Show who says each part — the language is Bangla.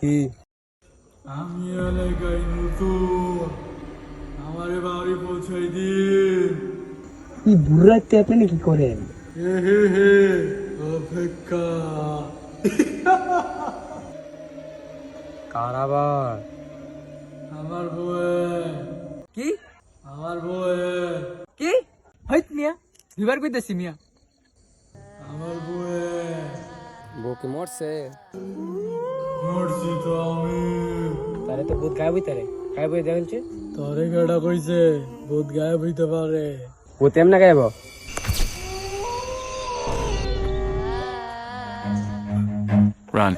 Speaker 1: কি?
Speaker 2: আমি এলাকায় নতুন, আমারে বাড়ি পৌঁছাই দিন।
Speaker 1: কি ভুল রাখতে আপনি কি করেন?
Speaker 2: হে হে হে, অপেক্ষা।
Speaker 1: কারাবার
Speaker 2: আমার বউয়ে,
Speaker 3: কি
Speaker 2: আমার বউয়ে,
Speaker 3: কি হইত মিয়া দুইবার কইতাছি মিয়া।
Speaker 2: আমার বউয়ে।
Speaker 1: বউ কি মরছে?
Speaker 2: মরছি তো আমি।
Speaker 1: তাহলে তো ভূত গায়েব হইতে রে, গায়েব হয়ে দেখছে।
Speaker 2: তোরে কেডা কইছে ভূত গায়েব হইতে পারে?
Speaker 1: ভূত এমনি গায়েব?
Speaker 4: Run.